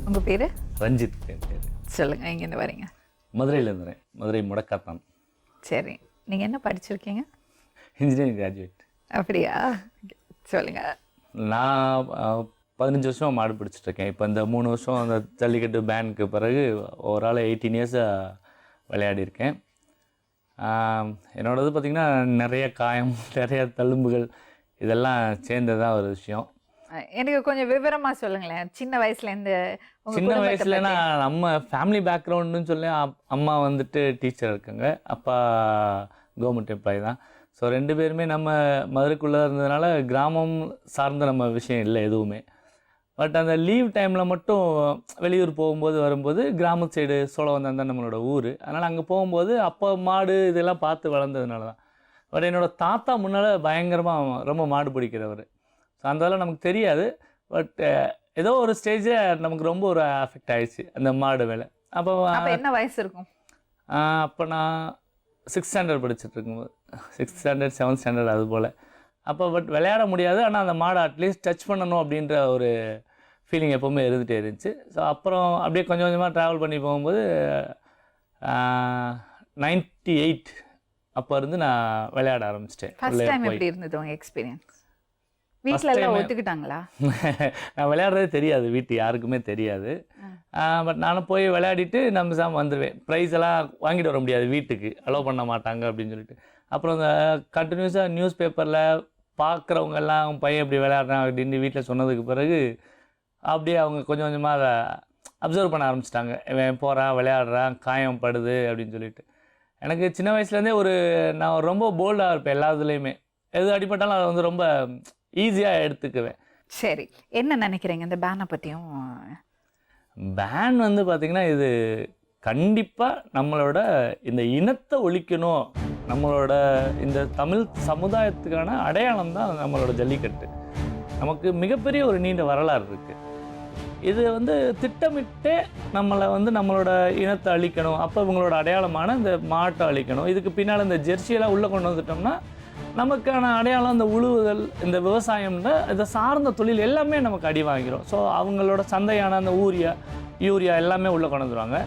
உங்கள் பேர்? ரஞ்சித் என் பேர். சொல்லுங்கள், எங்கேருந்து வரீங்க? மதுரையில் இருந்தேன். மதுரை முடக்காத்தான். சரி, நீங்கள் என்ன படிச்சிருக்கீங்க? Engineering graduate. அப்படியா? சொல்லுங்கள். நான் 15 வருஷம் மாடு பிடிச்சிட்ருக்கேன். இப்போ இந்த 3 வருஷம் அந்த ஜல்லிக்கட்டு பேனுக்கு பிறகு ஓவரால் 18 இயர்ஸாக விளையாடியிருக்கேன். என்னோடது பார்த்திங்கன்னா நிறைய காயம், நிறைய தழும்புகள், இதெல்லாம் சேர்ந்ததான் ஒரு விஷயம். எனக்கு கொஞ்சம் விவரமாக சொல்லுங்களேன். சின்ன வயசுலேருந்து சின்ன வயசுலனா நம்ம ஃபேமிலி பேக்ரவுண்டுன்னு சொல்லி அம்மா வந்துட்டு டீச்சர் இருக்காங்க, அப்பா கவர்மெண்ட் எம்ப்ளாயி தான். ஸோ 2 பேருமே நம்ம மதுரைக்குள்ளே இருந்ததுனால கிராமம் சார்ந்த நம்ம விஷயம் இல்லை எதுவுமே. பட் அந்த லீவ் டைமில் மட்டும் வெளியூர் போகும்போது வரும்போது கிராமத்து சைடு சோழவந்தான் தான் நம்மளோட ஊர். அதனால் அங்கே போகும்போது அப்போ மாடு இதெல்லாம் பார்த்து வளர்ந்ததுனால தான். பட் என்னோடய தாத்தா முன்னால் பயங்கரமாக ரொம்ப மாடு பிடிக்கிறவர். ஸோ அந்தளவு நமக்கு தெரியாது. பட் ஏதோ ஒரு ஸ்டேஜில் நமக்கு ரொம்ப ஒரு அஃபெக்ட் ஆகிடுச்சு அந்த மாடு மேலே. அப்போ என்ன வயசு இருக்கும்? அப்போ நான் 6th ஸ்டாண்டர்ட் படிச்சுட்டு இருக்கும்போது, 6th ஸ்டாண்டர்ட் 7th ஸ்டாண்டர்ட் அது போல். அப்போ பட் விளையாட முடியாது, ஆனால் அந்த மாடை அட்லீஸ்ட் டச் பண்ணணும் அப்படின்ற ஒரு ஃபீலிங் எப்போவுமே இருந்துகிட்டே இருந்துச்சு. ஸோ அப்புறம் அப்படியே கொஞ்சம் கொஞ்சமாக ட்ராவல் பண்ணி போகும்போது 98 அப்போ இருந்து நான் விளையாட ஆரம்பிச்சிட்டேன். ஃபர்ஸ்ட் டைம் எப்படி இருந்தது உங்கள் எக்ஸ்பீரியன்ஸ்? வீட்டில் எல்லாம் ஒத்துக்கிட்டாங்களா? நான் விளையாடுறதே தெரியாது, வீட்டு யாருக்குமே தெரியாது. பட் நானும் போய் விளையாடிட்டு நம்ம வந்துடுவேன். ப்ரைஸ் எல்லாம் வாங்கிட்டு வர முடியாது, வீட்டுக்கு அலோவ் பண்ண மாட்டாங்க அப்படின்னு சொல்லிட்டு. அப்புறம் இந்த கண்டினியூஸாக நியூஸ் பேப்பரில் பார்க்குறவங்க எல்லாம் பையன் எப்படி விளையாடுறான் அப்படின்னு வீட்டில் சொன்னதுக்கு பிறகு அப்படியே அவங்க கொஞ்சம் கொஞ்சமாக அதை அப்சர்வ் பண்ண ஆரம்பிச்சிட்டாங்க. இவன் போகிறான், விளையாடுறான், காயம் படுது அப்படின்னு சொல்லிட்டு. எனக்கு சின்ன வயசுலேருந்தே நான் ரொம்ப போல்டாக இருப்பேன். எல்லா இதுலேயுமே எது அடிப்பட்டாலும் அதை ரொம்ப ஈஸியாக எடுத்துக்குவேன். சரி, என்ன நினைக்கிறீங்க இந்த பேனை பற்றியும்? பேன் பார்த்திங்கன்னா இது கண்டிப்பாக நம்மளோட இந்த இனத்தை ஒழிக்கணும், நம்மளோட இந்த தமிழ் சமுதாயத்துக்கான அடையாளம் தான் நம்மளோட ஜல்லிக்கட்டு. நமக்கு மிகப்பெரிய ஒரு நீண்ட வரலாறு இருக்குது. இது திட்டமிட்டே நம்மளை நம்மளோட இனத்தை அழிக்கணும், அப்போ இவங்களோட அடையாளமான இந்த மாட்டை அழிக்கணும். இதுக்கு பின்னால் இந்த ஜெர்சியெல்லாம் உள்ளே கொண்டு வந்துட்டோம்னா நமக்கான அடையாளம் இந்த உழுவுதல், இந்த விவசாயம்ன்ற இதை சார்ந்த தொழில் எல்லாமே நமக்கு அடி வாங்கிடும். ஸோ அவங்களோட சந்தையான அந்த யூரியா எல்லாமே உள்ளே கொண்டு வந்துடுவாங்க.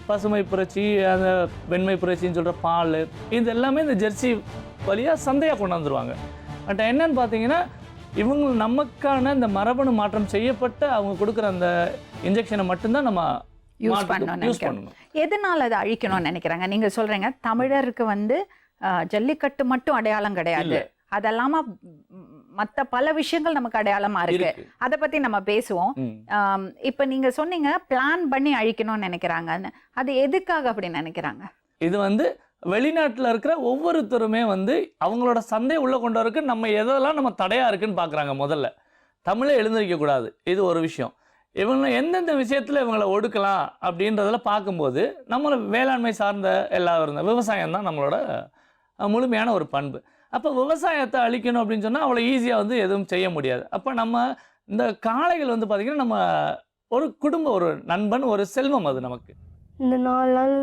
பசுமை புரட்சி, அந்த வெண்மை புரட்சின்னு சொல்கிற பால், இது எல்லாமே இந்த ஜெர்சி வழியாக சந்தையாக கொண்டு வந்துடுவாங்க. பட் என்னன்னு பார்த்தீங்கன்னா இவங்க நமக்கான இந்த மரபணு மாற்றம் செய்யப்பட்ட அவங்க கொடுக்குற அந்த இன்ஜெக்ஷனை மட்டும்தான் நம்ம யூஸ் பண்ணணும். எதனால் அதை அழிக்கணும்னு நினைக்கிறாங்க? நீங்கள் சொல்கிறீங்க தமிழருக்கு ஜல்லிக்கட்டு மட்டும் அடையாளம் கிடையாது, அதெல்லாம மற்ற பல விஷயங்கள் நமக்கு அடையாளமா இருக்கு. அதை பத்தி நம்ம பேசுவோம். இப்ப நீங்க சொன்னீங்க பிளான் பண்ணி அழிக்கணும்னு நினைக்கிறாங்கன்னு. அது எதுக்காக அப்படி நினைக்கிறாங்க? இது வெளிநாட்டில் இருக்கிற ஒவ்வொருத்தருமே அவங்களோட சந்தையை உள்ள கொண்டு வரக்கு நம்ம எதெல்லாம் நம்ம தடையா இருக்குன்னு பார்க்குறாங்க. முதல்ல தமிழே எழுந்திருக்க கூடாது, இது ஒரு விஷயம். இவங்க எந்தெந்த விஷயத்தில் இவங்களை ஒடுக்கலாம் அப்படின்றதில் பார்க்கும்போது நம்மளை வேளாண்மை சார்ந்த எல்லாரும் விவசாயம் தான் நம்மளோட முழுமையான ஒரு பண்பு. அப்போ விவசாயத்தை அழிக்கணும் அப்படின்னு சொன்னால் அவ்வளோ ஈஸியாக எதுவும் செய்ய முடியாது. அப்போ நம்ம இந்த காளைகள் பார்த்திங்கன்னா நம்ம ஒரு குடும்ப, ஒரு நண்பன், ஒரு செல்வம் அது நமக்கு. இந்த 4 நாள்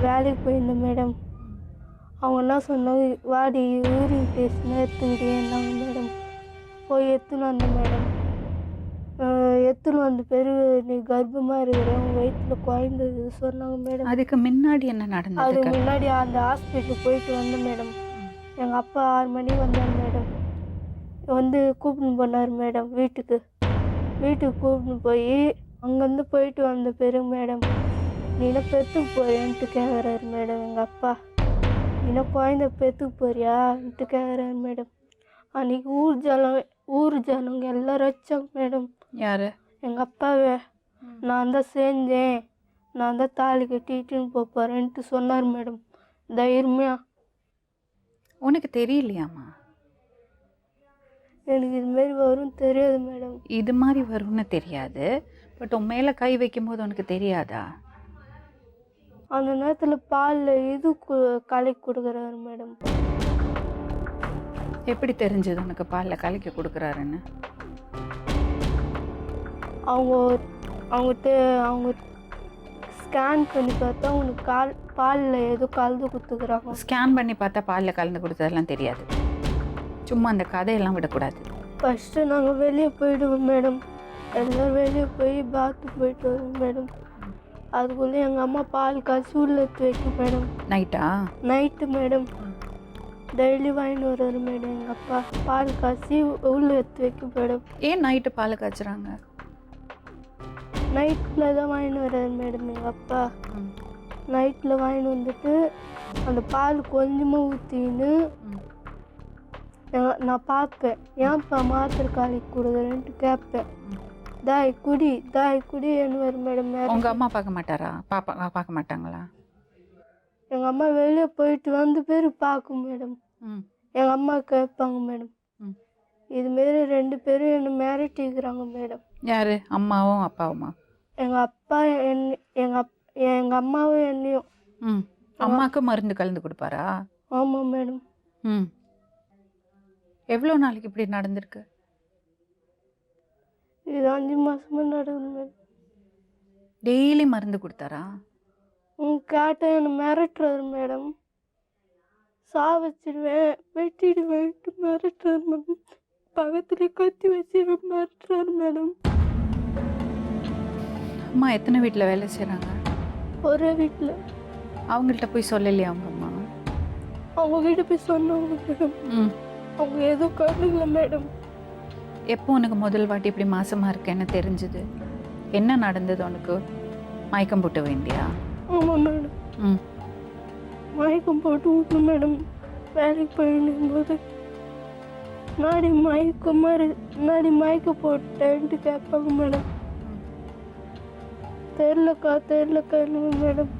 வேலைக்கு போயிருந்தேன் மேடம். அவங்க என்ன சொன்னாங்க, வாடி யூரின் டெஸ்ட்னா எடுத்துக்கிட்டேன்னாங்க மேடம். போய் எடுத்துன்னு வந்தேன் மேடம். எடுத்துன்னு வந்த பிறகு நீ கர்ப்பமாக இருக்கிற, உங்கள் வயிற்றில் குழந்தது சொன்னாங்க மேடம். அதுக்கு முன்னாடி என்ன நடந்தது? அதுக்கு முன்னாடி அந்த ஹாஸ்பிட்டலுக்கு போயிட்டு வந்தேன் மேடம். எங்கள் அப்பா 6 மணிக்கு வந்தார் மேடம். கூப்பிட்டு போனார் மேடம் வீட்டுக்கு கூப்பிட்டு போய் அங்கேருந்து போயிட்டு வந்த பிறகு மேடம், நீ என்ன பெற்றுக்கு போறியான்ட்டு கேட்குறாரு மேடம். எங்கள் அப்பா என்ன குழந்தை பெற்றுக்கு போறியான்ட்டு கேட்குறாரு மேடம். அன்றைக்கி ஊர் ஜனங்க எல்லாரும் வச்சாங்க மேடம். யார்? எங்கள் அப்பாவே. நான் தான் செஞ்சேன், நான் தான் தாலி கட்டிட்டுன்னு போகிறேன்ட்டு சொன்னார் மேடம் தைரியமா. உனக்கு தெரியலையாம்மா? எனக்கு இதுமாரி வரும்னு தெரியாது மேடம். இது மாதிரி வரும்னு தெரியாது, பட் உன் மேலே கை வைக்கும்போது உனக்கு தெரியாதா? அந்த நேரத்தில் பாலில் கலக்கி கொடுக்குறாரு மேடம். எப்படி தெரிஞ்சது உனக்கு பாலில் கலக்கி கொடுக்குறாருன்னு? அவங்க ஸ்கேன் பண்ணி பார்த்தா உனக்கு பாலில் ஏதோ கலந்து கொடுத்துக்கிறாங்க. ஸ்கேன் பண்ணி பார்த்தா பாலில் கலந்து கொடுத்ததெல்லாம் தெரியாது, சும்மா அந்த கதையெல்லாம் விடக்கூடாது. ஃபஸ்ட்டு நாங்கள் வெளியே போயிடுவோம் மேடம். எல்லோரும் வெளியே போய் பாத்ரூம் போயிட்டு வரும் மேடம். அதுக்குள்ளே எங்கள் அம்மா பால் காய்ச்சி உள்ள எடுத்து வைக்கும் மேடம். நைட்டா? Night madam. டெய்லி வாங்கிட்டு வர்றாரு மேடம் எங்கள் அப்பா. பால் காய்ச்சி உள்ள எடுத்து வைக்கும் மேடம். ஏன் நைட்டு பால் காய்ச்சுறாங்க? நைட்டில் தான் வாங்கிட்டு வர்றாரு மேடம் எங்கள் அப்பா. நைட்டில் வாங்கிட்டு வந்துட்டு அந்த பால் கொஞ்சமாக ஊற்றின்னு நான் பார்ப்பேன். ஏன்ப்பா மாத்திரை காலைக்கு கொடுக்குறேன்ட்டு கேட்பேன். தாய் குடி என்னுவார் மேடம். உங்கள் அம்மா பார்க்க மாட்டாரா? பார்க்க மாட்டாங்களா? எங்கள் அம்மா வெளியே போயிட்டு வந்து பேர் பார்க்கும் மேடம். எங்கள் அம்மா கேட்பாங்க மேடம். இதுமாரி 2 பேரும் என்னை மிரட்டிக்கிறாங்க மேடம். யாரு? அம்மாவும் அப்பாவுமா? எங்கள் அப்பா எங்கள் அம்மாவும் என்னையும். அம்மாவுக்கு மருந்து கலந்து கொடுப்பாரா? ஆமாம் மேடம். எவ்வளோ நாளைக்கு இப்படி நடந்திருக்கு? இது 5 மாசமா நடக்குது மேடம். டெய்லி மருந்து கொடுத்தாரா? கேட்டால் என்னை மிரட்டுறாரு மேடம். சாவச்சிடுவேன், வெட்டிடுவேன்ட்டு மிரட்டுறாரு மேடம். பக்கத்துலேயே கத்தி வச்சிருவேன் மிரட்டுறாரு மேடம். அம்மா எத்தனை வீட்டில் வேலை செய்கிறாங்க? ஒரே வீட்டில். அவங்கள்ட்ட போய் சொல்லலையா அவங்க அம்மா? அவங்க வீட்டு போய் சொன்னாங்க மேடம். அவங்க எதுவும் கண்டுக்கல மேடம். எப்போ உனக்கு முதல் வாட்டி இப்படி மாசமா இருக்கேன்னு தெரிஞ்சுது? என்ன நடந்தது உனக்கு? மயக்கம் போட்டு வேண்டியா? ஆமாம் மேடம். மயக்கம் போட்டு விட்டு மேடம் வேலைக்கு போயிருக்கும் போது நாடி மயக்க போட்டேன்ட்டு கேட்பாங்க மேடம். தெரிலக்கா மேடம்.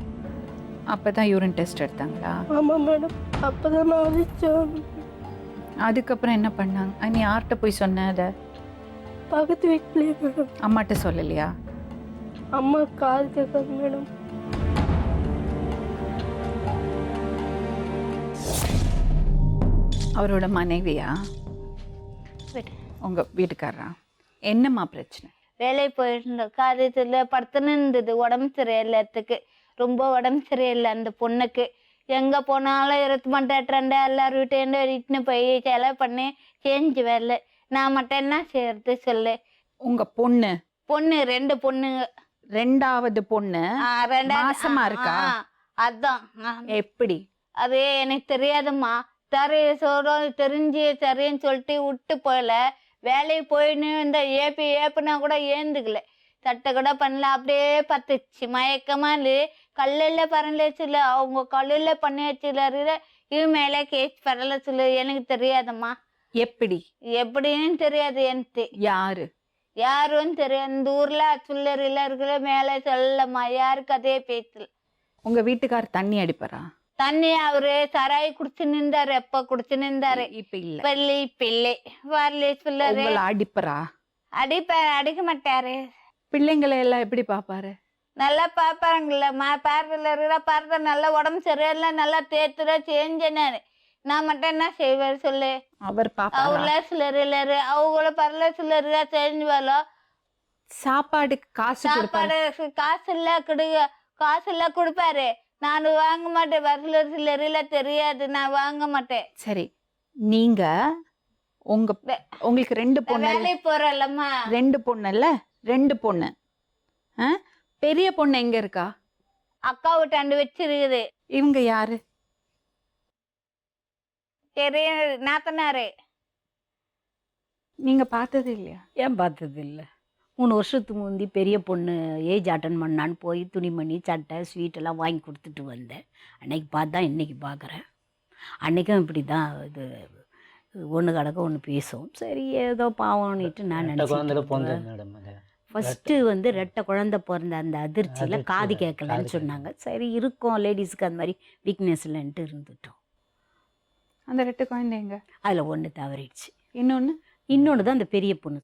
அப்போ தான் யூரின் டெஸ்ட் எடுத்தாங்களா? ஆமாம் மேடம். அப்போ தான் நான் அழிச்சேன். அதுக்கப்புறம் என்ன பண்ணாங்க? நீ யார்கிட்ட போய் சொன்ன அதை? பக்கத்து வீட்டிலே மேடம். அம்மாட்ட சொல்லலையா? அம்மா காது கேட்காது மேடம். அவரோட மனைவியா? உங்க வீட்டுக்காரரா? என்னம்மா பிரச்சனை? வேலைக்கு போயிருந்தோம். காரியத்தில் படுத்துன்னு இருந்தது. உடம்பு சரியில்லாததுக்கு ரொம்ப உடம்பு சரியில்லை அந்த பொண்ணுக்கு. எங்கே போனாலும் 28 எல்லாரும் வீட்டேருந்து இட்டுன்னு போய் செலவு பண்ணி செஞ்சு வரல. நான் மட்டும் என்ன செய்யறது சொல்லு? உங்க பொண்ணு 2 பொண்ணுங்க. 2வது பொண்ணு மாசமா இருக்கா? அதான். எப்படி? அது எனக்கு தெரியாதும்மா. தெரிஞ்சு சரின்னு சொல்லிட்டு விட்டு போயில. வேலைக்கு போயின்னு இந்த ஏப்புனா கூட ஏந்துக்கல. சட்டை கூட பண்ணல. அப்படியே பத்துச்சு. மயக்கமா கல்லில் பரல சொல்லு. அவங்க கல்லில் பண்ணி வச்சுல இது மேலே கேஸ் பரல சொல்லு. எனக்கு தெரியாதம்மா. எப்படின்னு தெரியாது எனக்கு. யாரும் தெரியாது. இந்த ஊர்ல சுல்லறில இருக்கிற மேலே சொல்லம்மா. யாருக்கு அதே பேசல. உங்க வீட்டுக்கார் தண்ணி அடிப்பாரா? தண்ணி அவரு சராய் குடிச்சு நின்றாரு. எப்ப குடிச்சு நின்றாரு. இப்ப இல்ல. பிள்ளை வரல சொல்லு. அடிப்பரா? அடிக்க மாட்டாரு. பிள்ளைங்களை எல்லாம் எப்படி பாப்பாரு? நல்லா பாப்பாருங்களம்மா. பார்த்த நல்லா உடம்பு சரியில்லை. நல்லா தேத்துற செஞ்சேன். நான் மட்டும் என்ன செய்வாரு சொல்லு? அவர் பாப்பா? அவங்கள சிலர் அவங்கள பரல சிலர் செஞ்சு வரலாம். சாப்பாடு காசு காசு இல்ல கொடுப்பாரு. நான் வாங்க மாட்டேன். வரல சிலரில தெரியாது. நான் வாங்க மாட்டேன். சரி, நீங்க உங்களுக்கு 2 பொண்ணு. வேலைக்கு போறல்லம்மா. 2 பொண்ணுல்ல? 2 பொண்ணு. பெரிய பொண்ணு எங்க இருக்கா? அக்கா வீட்டாண்டு வச்சிருக்குது. இவங்க யாரு? நாத்தனாரு. நீங்க பார்த்தது இல்லையா? ஏன் பார்த்தது இல்லை? 3 வருஷத்துக்கு முந்தி பெரிய பொண்ணு ஏஜ் அட்டன் பண்ணான்னு போய் துணிமணி சட்டை ஸ்வீட்டெல்லாம் வாங்கி கொடுத்துட்டு வந்தேன். அன்னைக்கு பார்த்தா இன்னைக்கு பார்க்குறேன். அன்றைக்கும் இப்படி தான். இது ஒன்று கிடக்க ஒன்று பேசும். சரி ஏதோ பாவம்னுட்டு நான் நினச்சேன். ஃபஸ்ட்டு வந்து 2 குழந்தை பிறந்த அந்த அதிர்ச்சியில் காது கேட்கலன்னு சொன்னாங்க. சரி இருக்கும், லேடிஸுக்கு அந்த மாதிரி வீக்னஸ் இல்லைன்ட்டு இருந்துட்டோம். அந்த 2 குழந்தைங்க? அதில் 1 தவறிடுச்சு. இன்னொன்று தான் அந்த பெரிய பொண்ணு.